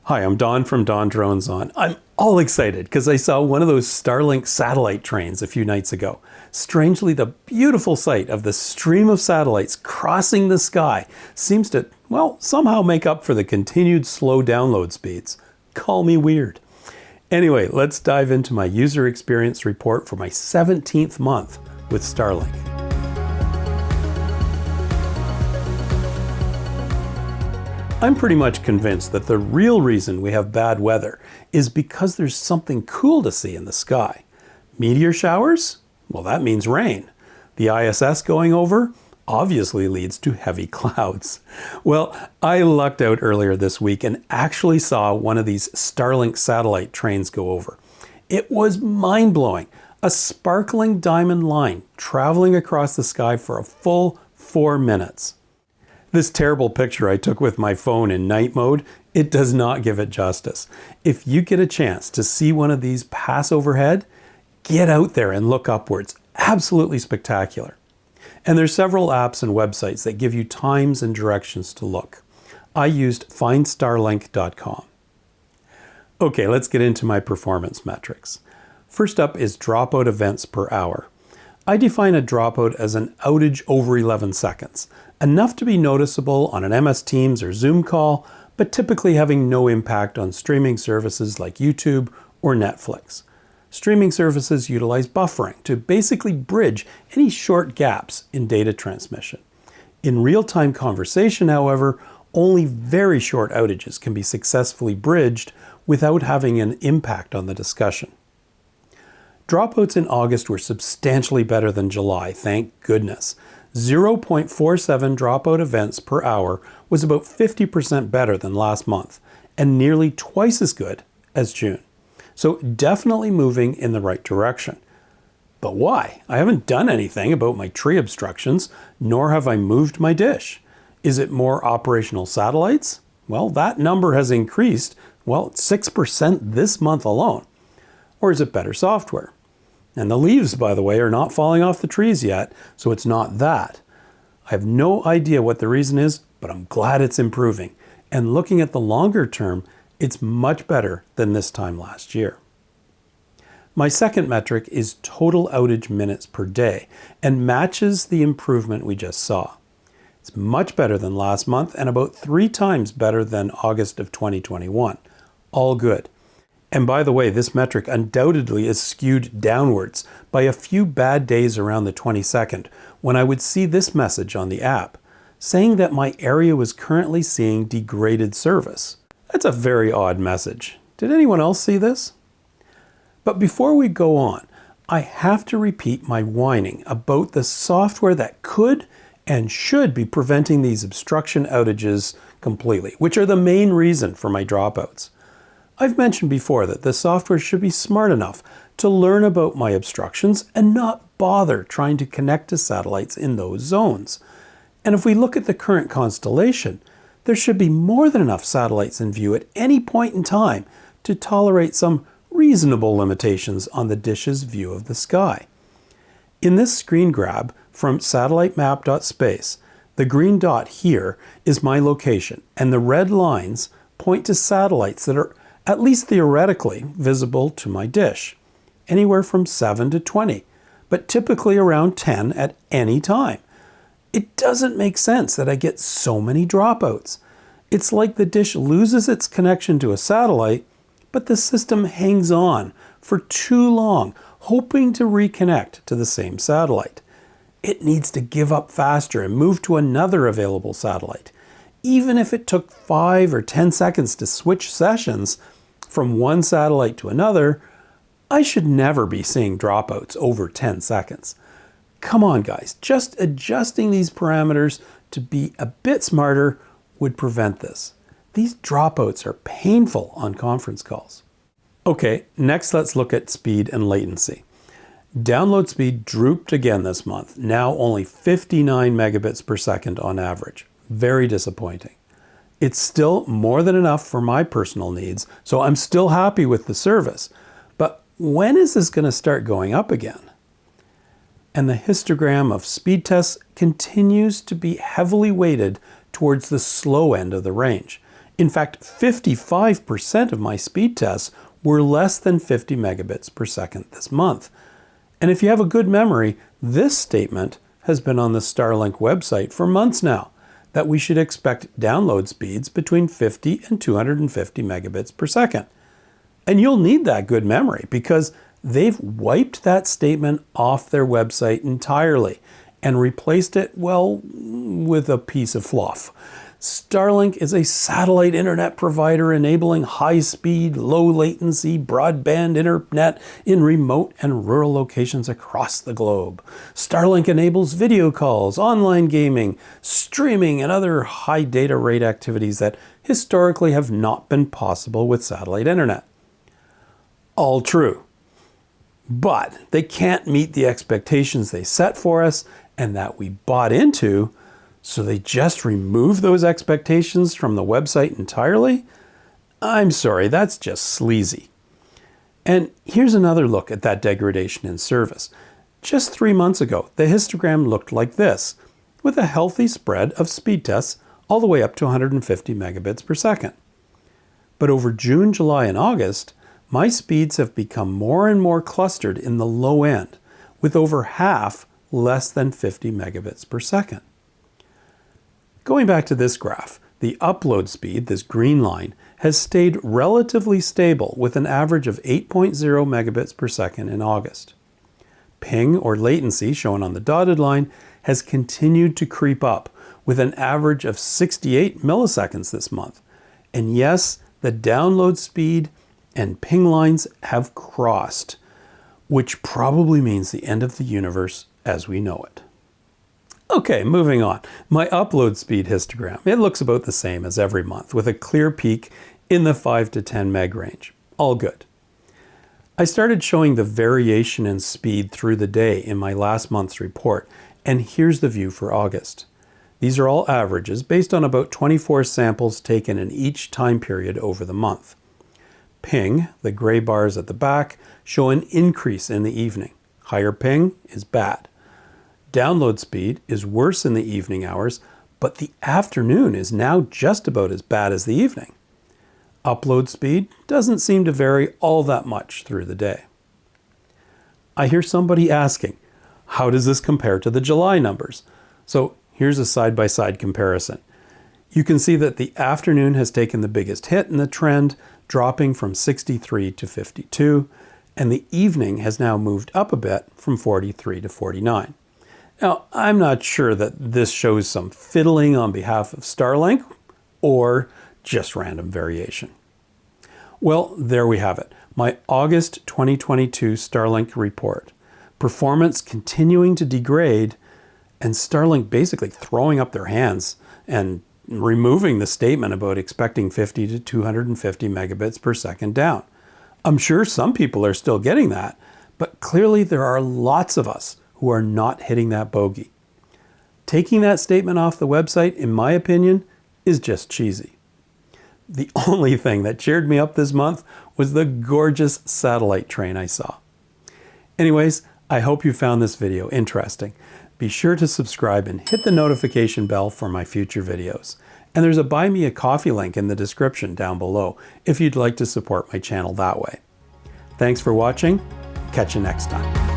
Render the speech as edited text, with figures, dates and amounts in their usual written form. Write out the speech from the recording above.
Hi, I'm Don from dondroneson. I'm all excited because I saw one of those Starlink satellite trains a few nights ago. Strangely, the beautiful sight of the stream of satellites crossing the sky seems to, well, somehow make up for the continued slow download speeds. Call me weird. Anyway, let's dive into my user experience report for my 17th month with Starlink. I'm pretty much convinced that the real reason we have bad weather is because there's something cool to see in the sky. Meteor showers? Well, that means rain. The ISS going over? Obviously leads to heavy clouds. Well, I lucked out earlier this week and actually saw one of these Starlink satellite trains go over. It was mind-blowing. A sparkling diamond line traveling across the sky for a full 4 minutes. This terrible picture I took with my phone in night mode, it does not give it justice. If you get a chance to see one of these pass overhead, get out there and look upwards. Absolutely spectacular. And there's several apps and websites that give you times and directions to look. I used findstarlink.com. Okay, let's get into my performance metrics. First up is dropout events per hour. I define a dropout as an outage over 11 seconds, enough to be noticeable on an MS Teams or Zoom call, but typically having no impact on streaming services like YouTube or Netflix. Streaming services utilize buffering to basically bridge any short gaps in data transmission. In real-time conversation, however, only very short outages can be successfully bridged without having an impact on the discussion. Dropouts in August were substantially better than July, thank goodness. 0.47 dropout events per hour was about 50% better than last month, and nearly twice as good as June. So definitely moving in the right direction. But why? I haven't done anything about my tree obstructions, nor have I moved my dish. Is it more operational satellites? Well, that number has increased, 6% this month alone. Or is it better software? And the leaves, by the way, are not falling off the trees yet, so it's not that. I have no idea what the reason is, but I'm glad it's improving. And looking at the longer term, it's much better than this time last year. My second metric is total outage minutes per day and matches the improvement we just saw. It's much better than last month and about 3 times better than August of 2021. All good. And by the way, this metric undoubtedly is skewed downwards by a few bad days around the 22nd when I would see this message on the app, saying that my area was currently seeing degraded service. That's a very odd message. Did anyone else see this? But before we go on, I have to repeat my whining about the software that could and should be preventing these obstruction outages completely, which are the main reason for my dropouts. I've mentioned before that the software should be smart enough to learn about my obstructions and not bother trying to connect to satellites in those zones. And if we look at the current constellation, there should be more than enough satellites in view at any point in time to tolerate some reasonable limitations on the dish's view of the sky. In this screen grab from SatelliteMap.space, the green dot here is my location, and the red lines point to satellites that are at least theoretically visible to my dish, anywhere from 7 to 20, but typically around 10 at any time. It doesn't make sense that I get so many dropouts. It's like the dish loses its connection to a satellite, but the system hangs on for too long, hoping to reconnect to the same satellite. It needs to give up faster and move to another available satellite. Even if it took 5 or 10 seconds to switch sessions from one satellite to another, I should never be seeing dropouts over 10 seconds. Come on guys, just adjusting these parameters to be a bit smarter would prevent this. These dropouts are painful on conference calls. Okay, next let's look at speed and latency. Download speed drooped again this month, now only 59 megabits per second on average. Very disappointing. It's still more than enough for my personal needs, so I'm still happy with the service. But when is this going to start going up again? And the histogram of speed tests continues to be heavily weighted towards the slow end of the range. In fact, 55% of my speed tests were less than 50 megabits per second this month. And if you have a good memory, this statement has been on the Starlink website for months now, that we should expect download speeds between 50 and 250 megabits per second. And you'll need that good memory because they've wiped that statement off their website entirely and replaced it, well, with a piece of fluff. Starlink is a satellite internet provider enabling high-speed, low-latency broadband internet in remote and rural locations across the globe. Starlink enables video calls, online gaming, streaming, and other high data rate activities that historically have not been possible with satellite internet. All true. But they can't meet the expectations they set for us and that we bought into, so they just remove those expectations from the website entirely? I'm sorry, that's just sleazy. And here's another look at that degradation in service. Just 3 months ago, the histogram looked like this, with a healthy spread of speed tests all the way up to 150 megabits per second. But over June, July, and August, my speeds have become more and more clustered in the low end, with over half less than 50 megabits per second. Going back to this graph, the upload speed, this green line, has stayed relatively stable with an average of 8.0 megabits per second in August. Ping, or latency, shown on the dotted line, has continued to creep up with an average of 68 milliseconds this month. And yes, the download speed and ping lines have crossed, which probably means the end of the universe as we know it. Okay, moving on. My upload speed histogram. It looks about the same as every month, with a clear peak in the 5 to 10 meg range. All good. I started showing the variation in speed through the day in my last month's report, and here's the view for August. These are all averages based on about 24 samples taken in each time period over the month. Ping, the gray bars at the back, show an increase in the evening. Higher ping is bad. Download speed is worse in the evening hours, but the afternoon is now just about as bad as the evening. Upload speed doesn't seem to vary all that much through the day. I hear somebody asking, how does this compare to the July numbers? So here's a side-by-side comparison. You can see that the afternoon has taken the biggest hit in the trend, dropping from 63 to 52, and the evening has now moved up a bit from 43 to 49. Now, I'm not sure that this shows some fiddling on behalf of Starlink or just random variation. Well, there we have it. My August 2022 Starlink report. Performance continuing to degrade and Starlink basically throwing up their hands and removing the statement about expecting 50 to 250 megabits per second down. I'm sure some people are still getting that, but clearly there are lots of us who are not hitting that bogey. Taking that statement off the website, in my opinion, is just cheesy. The only thing that cheered me up this month was the gorgeous satellite train I saw. Anyways, I hope you found this video interesting. Be sure to subscribe and hit the notification bell for my future videos. And there's a Buy Me a Coffee link in the description down below if you'd like to support my channel that way. Thanks for watching. Catch you next time.